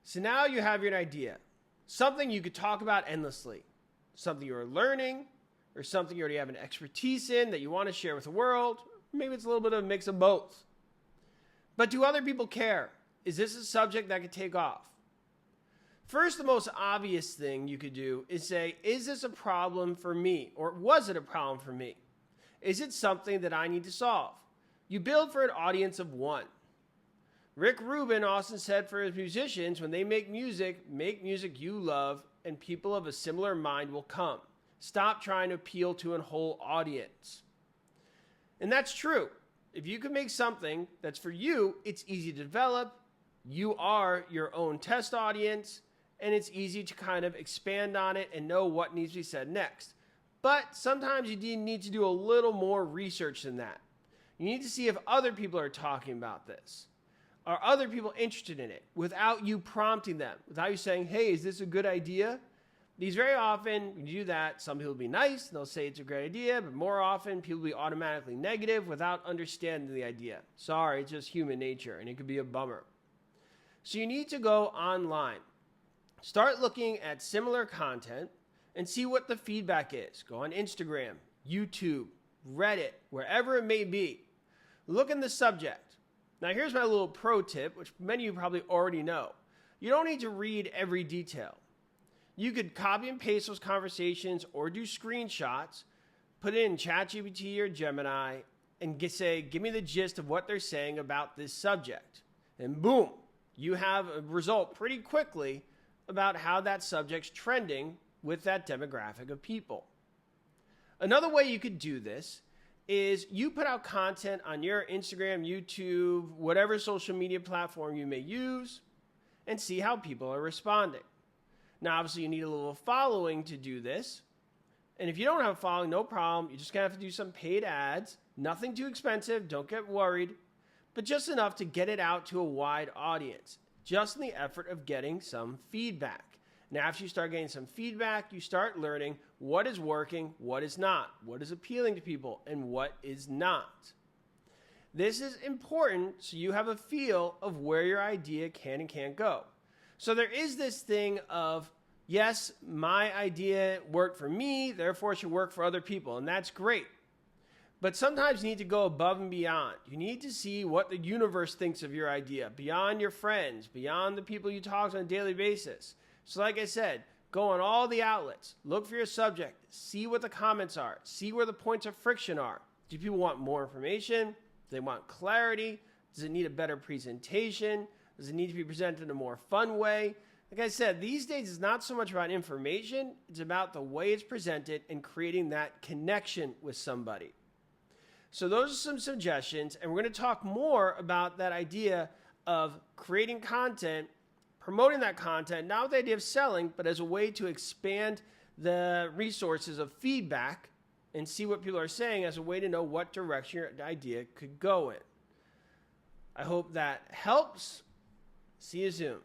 So now you have your idea, something you could talk about endlessly, something you're learning, or something you already have an expertise in that you want to share with the world. Maybe it's a little bit of a mix of both. But do other people care? Is this a subject that could take off? First, the most obvious thing you could do is say, is this a problem for me? Or was it a problem for me? Is it something that I need to solve? You build for an audience of one. Rick Rubin often said for his musicians, when they make music you love, and people of a similar mind will come. Stop trying to appeal to a whole audience. And that's true. If you can make something that's for you, it's easy to develop. You are your own test audience, and it's easy to kind of expand on it and know what needs to be said next. But sometimes you need to do a little more research than that. You need to see if other people are talking about this. Are other people interested in it without you prompting them, without you saying, hey, is this a good idea? Because very often, when you do that, some people will be nice, and they'll say it's a great idea, but more often, people will be automatically negative without understanding the idea. Sorry, it's just human nature, and it could be a bummer. So you need to go online. Start looking at similar content and see what the feedback is. Go on Instagram, YouTube, Reddit, wherever it may be. Look in the subject. Now, here's my little pro tip, which many of you probably already know. You don't need to read every detail. You could copy and paste those conversations or do screenshots, put it in ChatGPT or Gemini, and say, give me the gist of what they're saying about this subject. And boom, you have a result pretty quickly about how that subject's trending with that demographic of people. Another way you could do this is you put out content on your Instagram, YouTube, whatever social media platform you may use, and see how people are responding. Now, obviously, you need a little following to do this. And if you don't have a following, no problem. You're just going to have to do some paid ads. Nothing too expensive. Don't get worried. But just enough to get it out to a wide audience. Just in the effort of getting some feedback. Now, after you start getting some feedback, you start learning what is working, what is not, what is appealing to people, and what is not. This is important so you have a feel of where your idea can and can't go. So there is this thing of, yes, my idea worked for me, therefore it should work for other people, and that's great. But sometimes you need to go above and beyond. You need to see what the universe thinks of your idea, beyond your friends, beyond the people you talk to on a daily basis. So like I said, go on all the outlets, look for your subject, see what the comments are, see where the points of friction are. Do people want more information? Do they want clarity? Does it need a better presentation? Does it need to be presented in a more fun way? Like I said, these days it's not so much about information, it's about the way it's presented and creating that connection with somebody. So those are some suggestions, and we're going to talk more about that idea of creating content, promoting that content, not with the idea of selling, but as a way to expand the resources of feedback and see what people are saying as a way to know what direction your idea could go in. I hope that helps. See you soon.